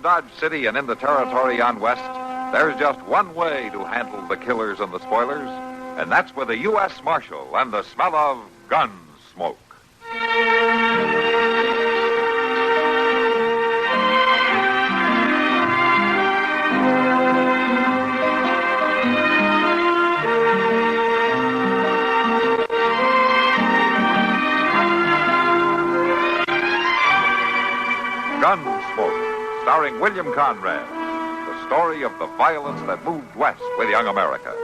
Dodge City and in the territory on west, there's just one way to handle the killers and the spoilers, and that's with a U.S. Marshal and the smell of gun smoke. Gunsmoke, starring William Conrad, the story of the violence that moved west with young America,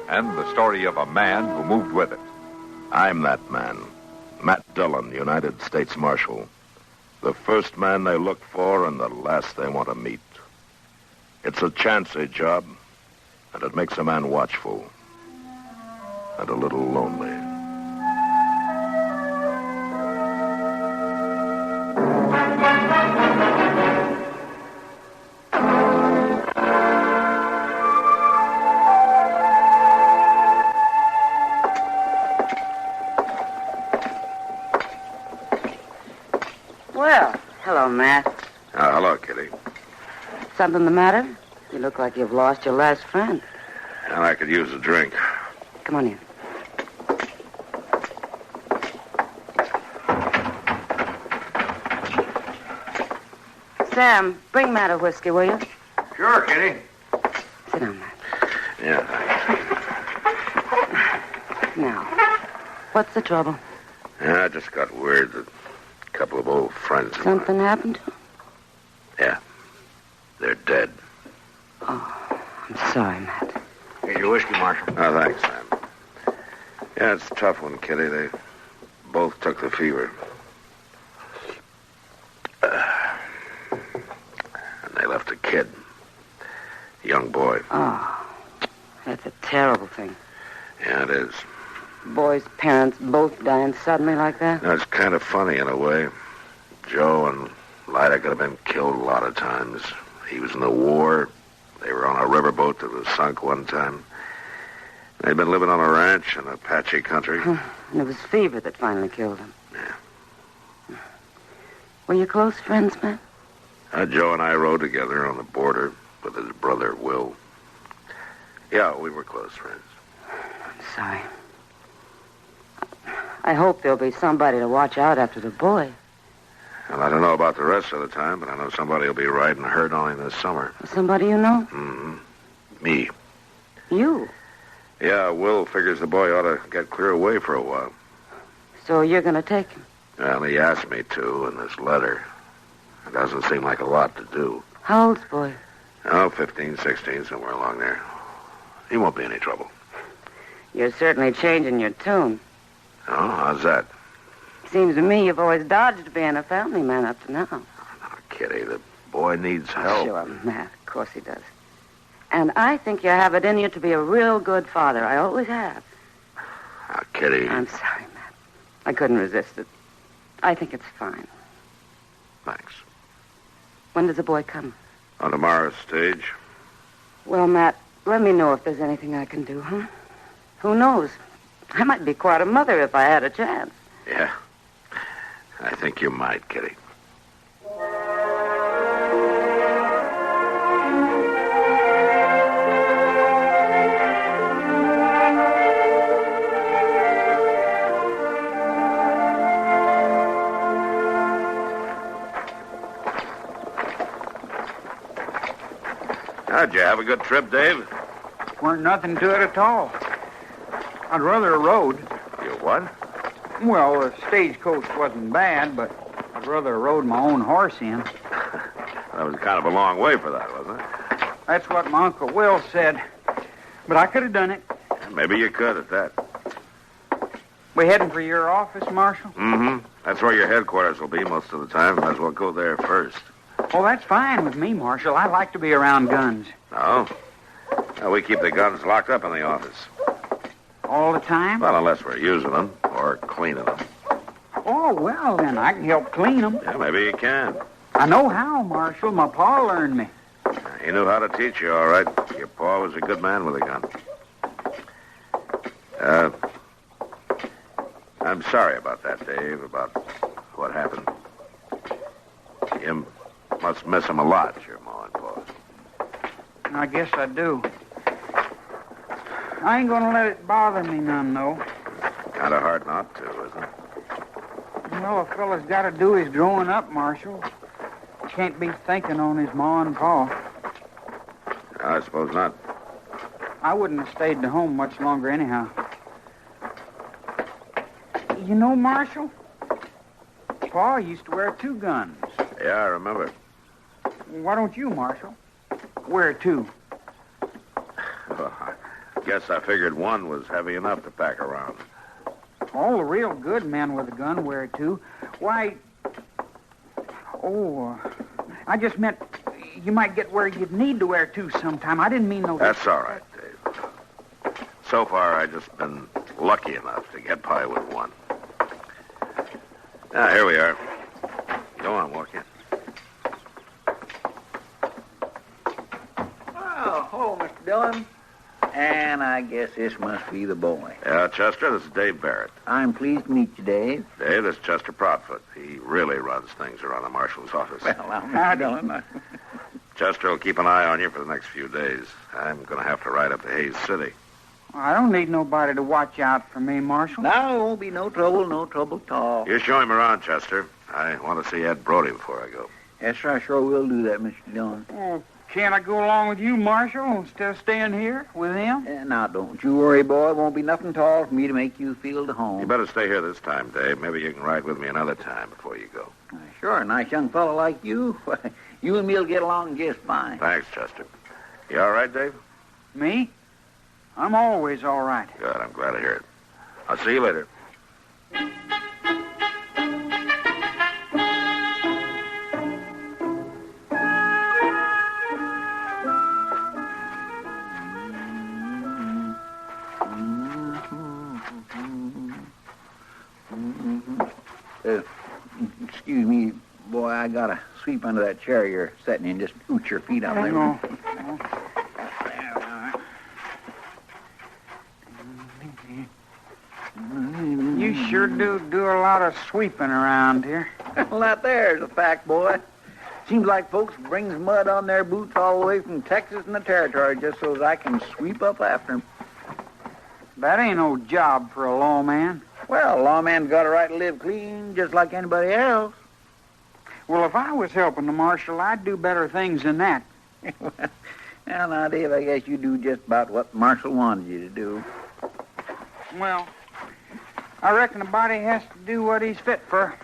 and the story of a man who moved with it. I'm that man, Matt Dillon, United States Marshal. The first man they look for and the last they want to meet. It's a chancy job, and it makes a man watchful and a little lonely. Well, hello, Matt. Hello, Kitty. Something the matter? You look like you've lost your last friend. And I could use a drink. Come on in. Sam, bring Matt a whiskey, will you? Sure, Kitty. Sit down, Matt. Yeah, thanks. Now, what's the trouble? Yeah, I just got word that a couple of old friends of Something mine... happened to him? Yeah. They're dead. Oh, I'm sorry, Matt. Here's your whiskey, Marshal. Oh, thanks, Sam. Yeah, it's a tough one, Kitty. They both took the fever. And they left a kid. A young boy. Oh, that's a terrible thing. Yeah, it is. Boy's parents both dying suddenly like that? You know, it's kind of funny in a way. Joe and Lyda could have been killed a lot of times. He was in the war. They were on a riverboat that was sunk one time. They'd been living on a ranch in Apache country. And it was fever that finally killed him. Yeah. Were you close friends, Matt? Joe and I rode together on the border with his brother, Will. Yeah, we were close friends. I'm sorry. I hope there'll be somebody to watch out after the boy. Well, I don't know about the rest of the time, but I know somebody will be riding herd on him this summer. Somebody you know? Mm-hmm. Me. You? Yeah, Will figures the boy ought to get clear away for a while. So you're going to take him? Well, he asked me to in this letter. It doesn't seem like a lot to do. How old's the boy? Oh, 15, 16, somewhere along there. He won't be any trouble. You're certainly changing your tune. Oh, how's that? Seems to me you've always dodged being a family man up to now. Oh, Kitty, the boy needs help. Sure, Matt. Of course he does. And I think you have it in you to be a real good father. I always have. Oh, Kitty. I'm sorry, Matt. I couldn't resist it. I think it's fine. Thanks. When does the boy come? On tomorrow's stage. Well, Matt, let me know if there's anything I can do, huh? Who knows? I might be quite a mother if I had a chance. Yeah. I think you might, Kitty. How'd you have a good trip, Dave? Weren't nothing to it at all. I'd rather a road. You what? Well, the stagecoach wasn't bad, but I'd rather rode my own horse in. That was kind of a long way for that, wasn't it? That's what my Uncle Will said. But I could have done it. Maybe you could at that. We heading for your office, Marshal? Mm-hmm. That's where your headquarters will be most of the time. Might as well go there first. Oh, that's fine with me, Marshal. I like to be around guns. No? Well, we keep the guns locked up in the office. All the time? Well, unless we're using them or cleaning them. Oh, well, then I can help clean them. Yeah, maybe you can. I know how, Marshal. My pa learned me. He knew how to teach you, all right. Your pa was a good man with a gun. I'm sorry about that, Dave, about what happened. You must miss him a lot, your I guess I do. I ain't gonna let it bother me none, though. Kind of hard not to, isn't it? Well, a fella's got to do his growing up, Marshal. Can't be thinking on his ma and pa. I suppose not. I wouldn't have stayed at home much longer anyhow. You know, Marshal, Pa used to wear 2 guns. Yeah, I remember. Why don't you, Marshal, wear 2? Well, I guess I figured one was heavy enough to pack around. All the real good men with a gun wear 2. Why... I just meant you might get where you'd need to wear 2 sometime. I didn't mean no... That's all right, Dave. So far, I've just been lucky enough to get by with 1. Now, here we are. Go on, walk in. Oh, hello, Mr. Dillon. And I guess this must be the boy. Yeah, Chester, this is Dave Barrett. I'm pleased to meet you, Dave. Dave, this is Chester Proudfoot. He really runs things around the marshal's office. Well, I'm Mr. Dillon. Chester will keep an eye on you for the next few days. I'm going to have to ride up to Hayes City. I don't need nobody to watch out for me, Marshal. Now, it won't be no trouble at all. You show him around, Chester. I want to see Ed Brody before I go. Yes, sir, I sure will do that, Mr. Dillon. Oh, can't I go along with you, Marshal, instead of staying here with him? Now, don't you worry, boy. It won't be nothing at all for me to make you feel at home. You better stay here this time, Dave. Maybe you can ride with me another time before you go. Sure, a nice young fellow like you. Why, you and me'll get along just fine. Thanks, Chester. You all right, Dave? Me? I'm always all right. Good, I'm glad to hear it. I'll see you later. Excuse me, boy, I gotta sweep under that chair you're sitting in. Just scoot your feet out there. No. You sure do a lot of sweeping around here. Well, that there's a fact, boy. Seems like folks brings mud on their boots all the way from Texas and the Territory just so as I can sweep up after 'em. That ain't no job for a lawman. Well, a lawman's got a right to live clean just like anybody else. Well, if I was helping the marshal, I'd do better things than that. Well, now, Dave, I guess you do just about what the marshal wanted you to do. Well, I reckon a body has to do what he's fit for.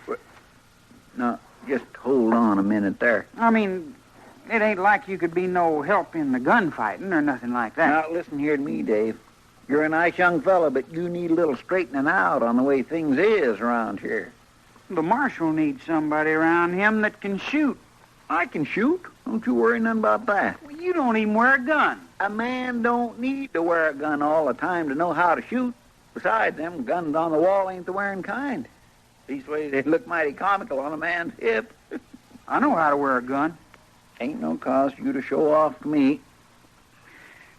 Now, just hold on a minute there. I mean, it ain't like you could be no help in the gunfighting or nothing like that. Now, listen here to me, Dave. You're a nice young fella, but you need a little straightening out on the way things is around here. The marshal needs somebody around him that can shoot. I can shoot. Don't you worry none about that. Well, you don't even wear a gun. A man don't need to wear a gun all the time to know how to shoot. Besides, them guns on the wall ain't the wearing kind. These ways they look mighty comical on a man's hip. I know how to wear a gun. Ain't no cause for you to show off to me.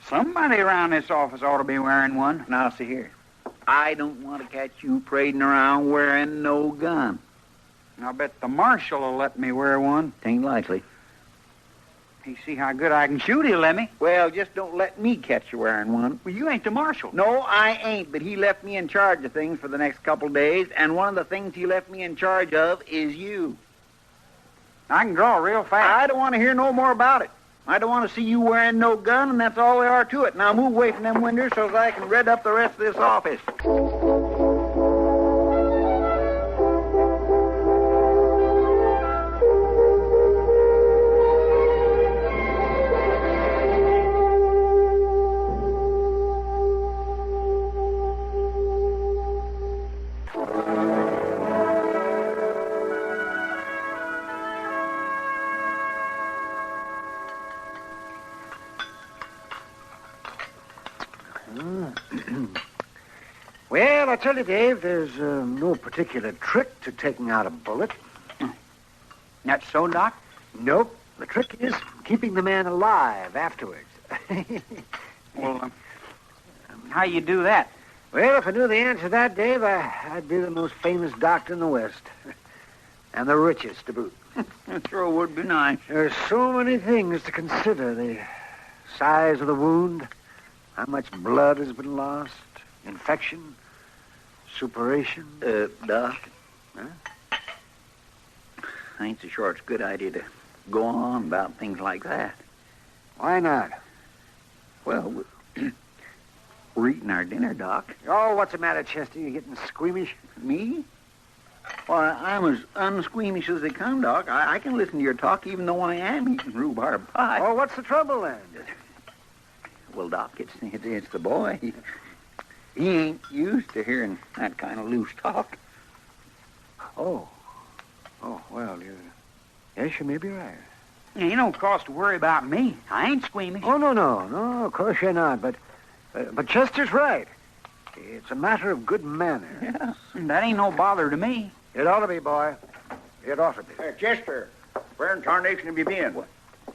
Somebody around this office ought to be wearing one. Now, see here. I don't want to catch you parading around wearing no gun. I'll bet the marshal will let me wear one. Tain't likely. He see how good I can shoot, he'll let me. Well, just don't let me catch you wearing one. Well, you ain't the marshal. No, I ain't, but he left me in charge of things for the next couple of days, and one of the things he left me in charge of is you. I can draw real fast. I don't want to hear no more about it. I don't want to see you wearing no gun, and that's all there are to it. Now move away from them windows so that I can red up the rest of this office. Well, I tell you, Dave, there's no particular trick to taking out a bullet. That's so, Doc? Nope. The trick is keeping the man alive afterwards. Well, how you do that? Well, if I knew the answer to that, Dave, I'd be the most famous doctor in the West. And the richest to boot. It sure would be nice. There's so many things to consider. The Size of the wound? How much blood has been lost? Infection? Suppuration? Doc? Huh? I ain't so sure it's a good idea to go on about things like that. Why not? Well, we're eating our dinner, Doc. Oh, what's the matter, Chester? You getting squeamish? Me? Why, I'm as unsqueamish as they come, Doc. I can listen to your talk even though I am eating rhubarb pie. Oh, what's the trouble then? Well, Doc, it's the boy. He ain't used to hearing that kind of loose talk. Oh, well, yes, you may be right. Ain't no cause to worry about me. I ain't squeamish. Oh, no, of course you're not, but Chester's right. It's a matter of good manners. Yeah, that ain't no bother to me. It ought to be, boy. It ought to be. Hey, Chester, where in tarnation have you been? Well,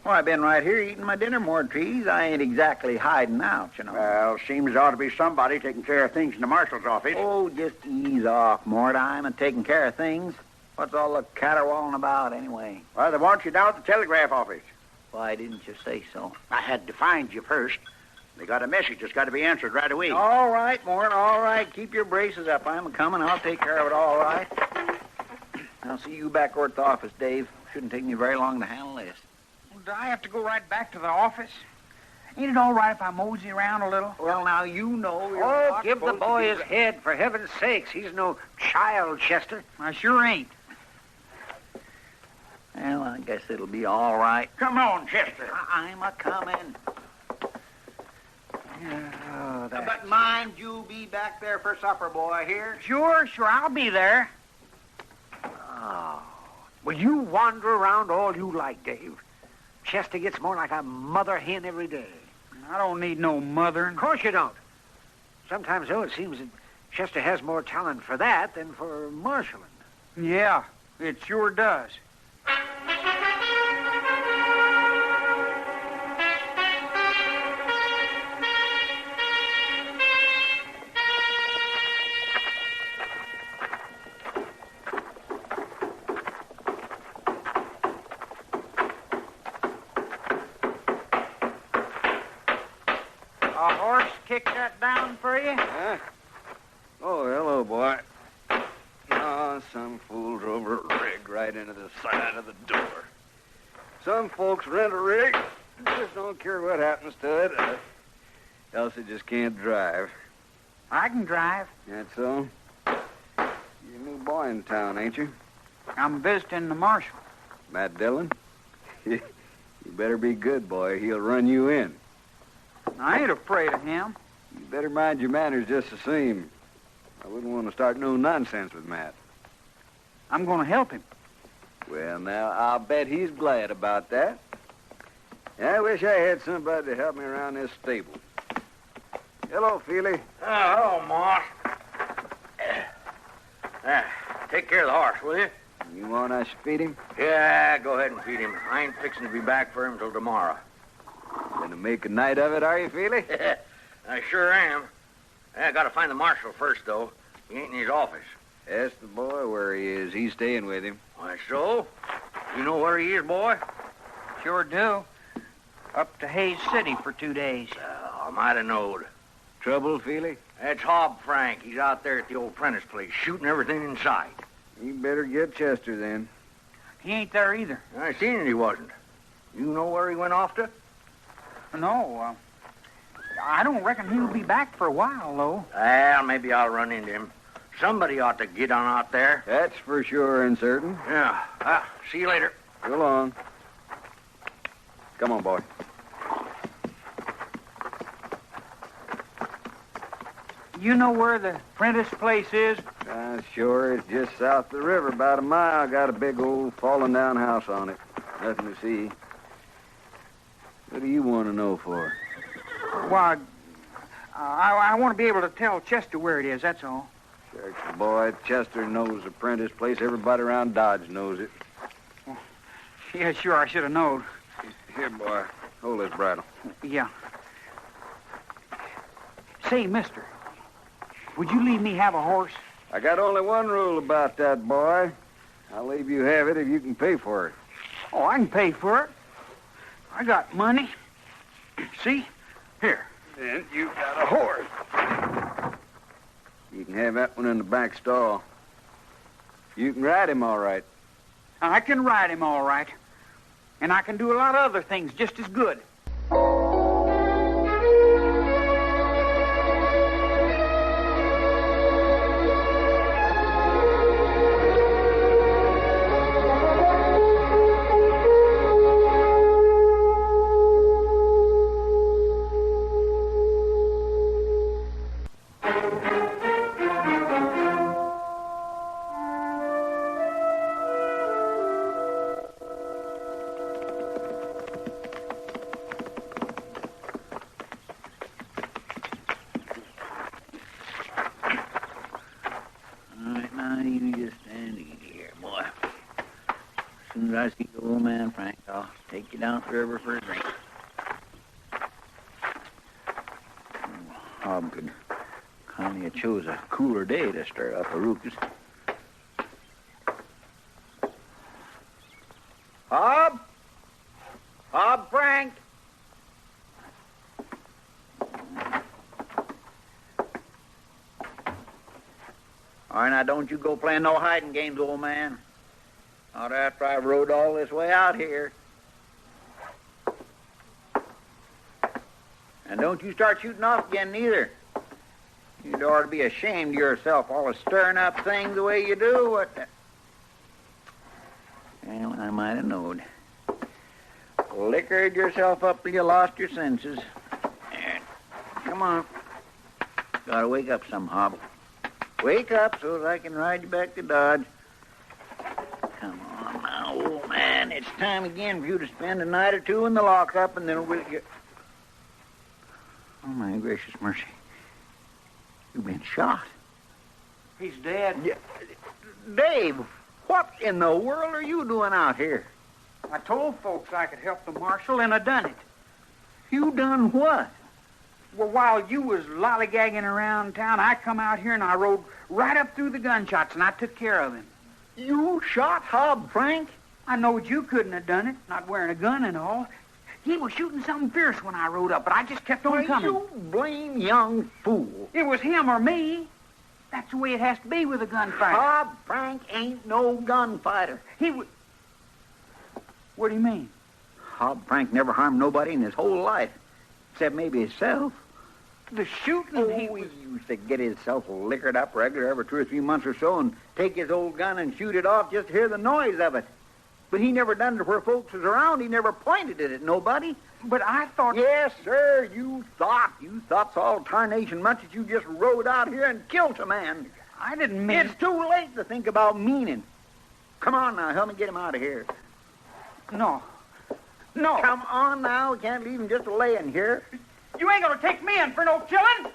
I've been right here eating my dinner, Trees. I ain't exactly hiding out, you know. Well, seems there ought to be somebody taking care of things in the marshal's office. Oh, just ease off, Mort. I'm a taking care of things. What's all the caterwauling about, anyway? Well, they want you down at the telegraph office. Why didn't you say so? I had to find you first. They got a message that's got to be answered right away. All right, Mort, all right. Keep your braces up. I'm a-coming. I'll take care of it all right. I'll see you back over at the office, Dave. Shouldn't take me very long to handle this. Do I have to go right back to the office? Ain't it all right if I mosey around a little? Well, now, you know you're Oh, not give the supposed to boy be his head, for heaven's sakes. He's no child, Chester. I sure ain't. Well, I guess it'll be all right. Come on, Chester. I'm a-coming. Oh, But mind you be back there for supper, boy, here. Sure, I'll be there. Oh. Well, you wander around all you like, Dave. Chester gets more like a mother hen every day. I don't need no mothering. Of course you don't. Sometimes, though, it seems that Chester has more talent for that than for marshaling. Yeah, it sure does. A horse kicked that down for you? Huh? Oh, hello, boy. Oh, some fool drove a rig right into the side of the door. Some folks rent a rig, just don't care what happens to it, else they just can't drive. I can drive. That's so? You're a new boy in town, ain't you? I'm visiting the marshal. Matt Dillon? You better be good, boy. He'll run you in. I ain't afraid of him. You better mind your manners just the same. I wouldn't want to start no nonsense with Matt. I'm going to help him. Well, now, I'll bet he's glad about that. I wish I had somebody to help me around this stable. Hello, Feely. Oh, hello, Ma. Take care of the horse, will you? You want us to feed him? Yeah, go ahead and feed him. I ain't fixing to be back for him till tomorrow. Gonna make a night of it, are you, Feely? I sure am. I got to find the marshal first, though. He ain't in his office. Ask the boy where he is. He's staying with him. Why, so? You know where he is, boy? Sure do. Up to Hayes City for 2 days. I might have knowed. Trouble, Feely? That's Hob Frank. He's out there at the old Prentice place, shooting everything in sight. You better get Chester, then. He ain't there either. I seen it, he wasn't. You know where he went off to? No, I don't reckon he'll be back for a while, though. Well, maybe I'll run into him. Somebody ought to get on out there. That's for sure and certain. Yeah. See you later. So long. Come on, boy. You know where the Prentice place is? Sure. It's just south of the river, about a mile. Got a big old fallen down house on it. Nothing to see. What do you want to know for? Why, I want to be able to tell Chester where it is, that's all. Shucks, boy, Chester knows the Prentice place. Everybody around Dodge knows it. Yeah, sure, I should have known. Here, boy, hold this bridle. Yeah. Say, mister, would you leave me have a horse? I got only one rule about that, boy. I'll leave you have it if you can pay for it. Oh, I can pay for it. I got money. see? Here. And you got a horse. You can have that one in the back stall. You can ride him all right. I can ride him all right. And I can do a lot of other things just as good. All right, now you just stand easy here, boy. As soon as I see the old man, Frank, I'll take you down to the river for a drink. Hob could kind of chose a cooler day to stir up a ruckus. Hob? Hob, Frank? All right, now don't you go playing no hiding games, old man. Not after I've rode all this way out here. And don't you start shooting off again, neither. You'd ought to be ashamed of yourself, all stirring up things the way you do. What the... Well, I might have knowed. Liquored yourself up till you lost your senses. There. Come on. Gotta wake up some, Hob. Wake up so that I can ride you back to Dodge. Come on now, old man. It's time again for you to spend a night or two in the lockup, and then we'll get... Oh, my gracious mercy. You've been shot. He's dead. Yeah. Dave, what in the world are you doing out here? I told folks I could help the marshal, and I done it. You done what? Well, while you was lollygagging around town, I come out here and I rode right up through the gunshots, and I took care of him. You shot Hob, Frank? I knowed you couldn't have done it, not wearing a gun and all. He was shooting something fierce when I rode up, but I just kept on coming. You blame young fool. It was him or me. That's the way it has to be with a gunfighter. Hob Frank ain't no gunfighter. He was... What do you mean? Hob Frank never harmed nobody in his whole life, except maybe himself. The shooting he used to get himself liquored up regular every 2 or 3 months or so and take his old gun and shoot it off just to hear the noise of it. But he never done it where folks was around. He never pointed it at nobody. But I thought... Yes, sir, you thought. You thought so all tarnation much that you just rode out here and killed a man. I didn't mean... It's too late to think about meaning. Come on now, help me get him out of here. No. No. Come on now, we can't leave him just laying here. You ain't gonna take me in for no killing.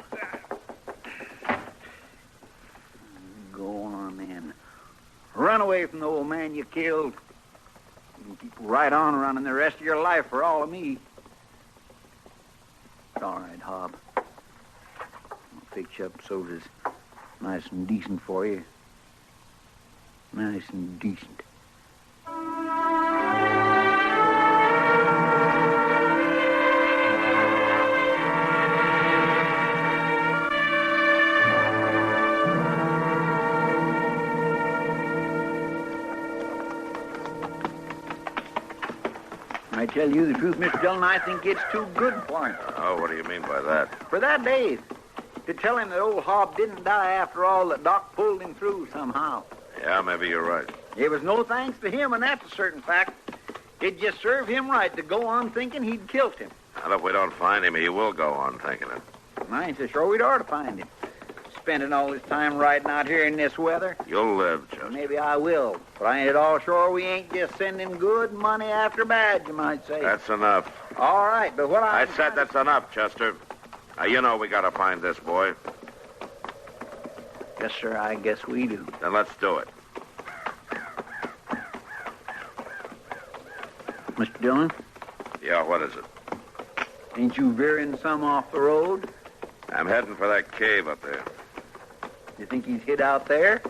Go on then. Run away from the old man you killed. You keep right on running the rest of your life for all of me. It's all right, Hob. I'll fix you up so it's nice and decent for you. Nice and decent. I tell you the truth, Mr. Dillon, I think it's too good for him. Oh, what do you mean by that? For that, Dave. To tell him that old Hob didn't die after all, that Doc pulled him through somehow. Yeah, maybe you're right. It was no thanks to him, and that's a certain fact. It just served him right to go on thinking he'd killed him. And if we don't find him, he will go on thinking it. And I ain't so sure we'd ought to find him. Spending all this time riding out here in this weather. You'll live, Chester. Maybe I will, but I ain't at all sure we ain't just sending good money after bad, you might say. That's enough. All right, but what I said that's enough, Chester. Now, you know we gotta find this boy. Yes, sir, I guess we do. Then let's do it. Mr. Dillon? Yeah, what is it? Ain't you veering some off the road? I'm heading for that cave up there. You think he's hid out there?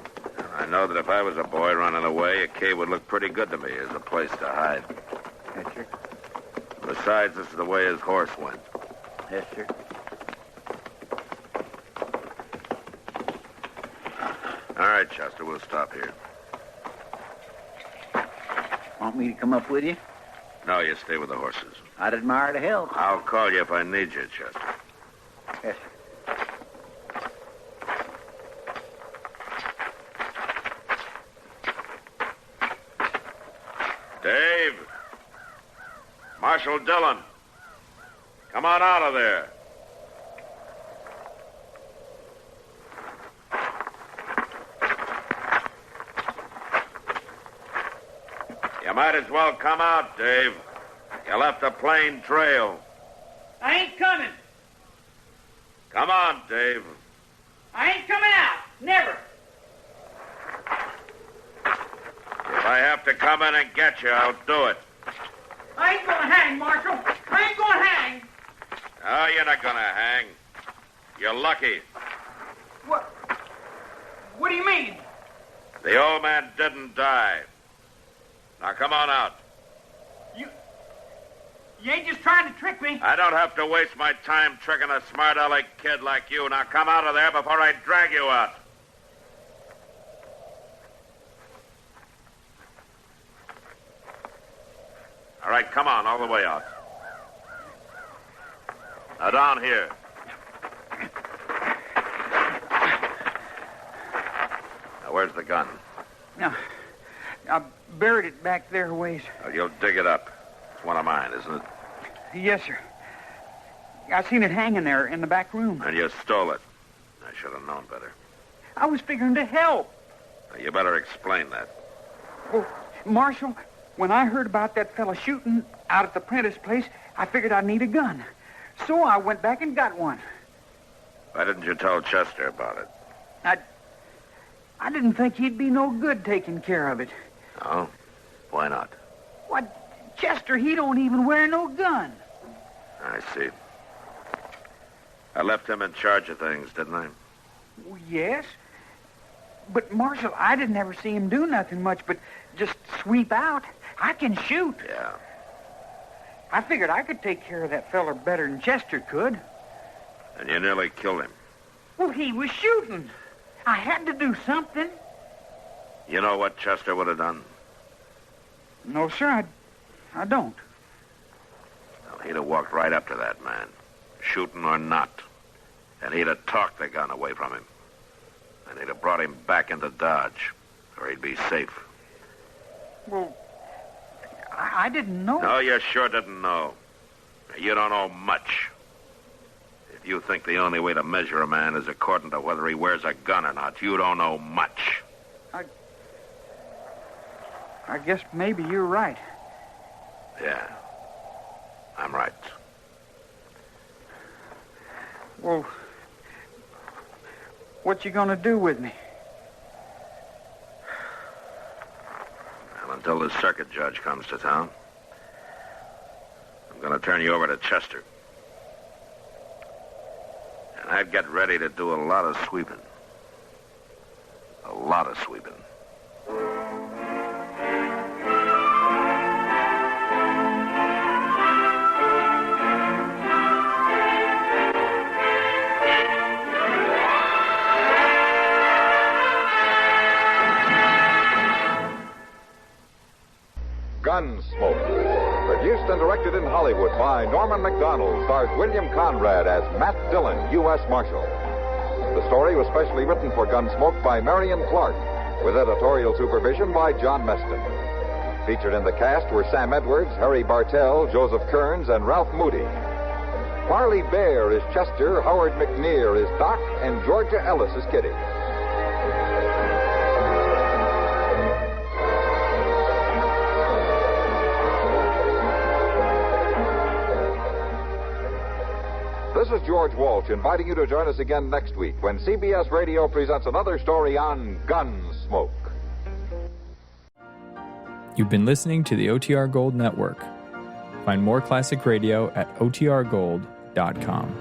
I know that if I was a boy running away, a cave would look pretty good to me as a place to hide. Yes, sir. Besides, this is the way his horse went. Yes, sir. All right, Chester, we'll stop here. Want me to come up with you? No, you stay with the horses. I'd admire to help. I'll call you if I need you, Chester. Yes, sir. Dave. Marshal Dillon. Come on out of there. You might as well come out, Dave. You left a plain trail. I ain't coming. Come on, Dave. I ain't coming out. Never. If I have to come in and get you, I'll do it. I ain't gonna hang, Marshal. I ain't gonna hang. No, you're not gonna hang. You're lucky. What do you mean? The old man didn't die. Now, come on out. You ain't just trying to trick me. I don't have to waste my time tricking a smart-aleck kid like you. Now, come out of there before I drag you out. All right, come on, all the way out. Now, down here. Now, where's the gun? Now, I buried it back there a ways. Well, you'll dig it up. It's one of mine, isn't it? Yes, sir. I seen it hanging there in the back room. And you stole it. I should have known better. I was figuring to help. Now, you better explain that. Well, Marshal, when I heard about that fella shooting out at the Prentice place, I figured I'd need a gun. So I went back and got one. Why didn't you tell Chester about it? I didn't think he'd be no good taking care of it. Oh? Why not? What, Chester, he don't even wear no gun. I see. I left him in charge of things, didn't I? Well, yes. But, Marshal, I didn't ever see him do nothing much but just sweep out. I can shoot. Yeah. I figured I could take care of that feller better than Chester could. And you nearly killed him. Well, he was shooting. I had to do something. You know what Chester would have done? No, sir, I don't. Well, he'd have walked right up to that man, shooting or not. And he'd have talked the gun away from him. And he'd have brought him back into Dodge, where he'd be safe. Well, I didn't know. No, you sure didn't know. You don't know much. If you think the only way to measure a man is according to whether he wears a gun or not, you don't know much. I guess maybe you're right. Yeah, I'm right. Well, what you gonna do with me? Well, until the circuit judge comes to town, I'm going to turn you over to Chester. And I'd get ready to do a lot of sweeping. A lot of sweeping. Gunsmoke. Produced and directed in Hollywood by Norman McDonald, stars William Conrad as Matt Dillon, U.S. Marshal. The story was specially written for Gunsmoke by Marion Clark, with editorial supervision by John Meston. Featured in the cast were Sam Edwards, Harry Bartell, Joseph Kearns, and Ralph Moody. Parley Bear is Chester, Howard McNear is Doc, and Georgia Ellis is Kitty. This is George Walsh inviting you to join us again next week when CBS Radio presents another story on Gunsmoke. You've been listening to the OTR Gold Network. Find more classic radio at otrgold.com.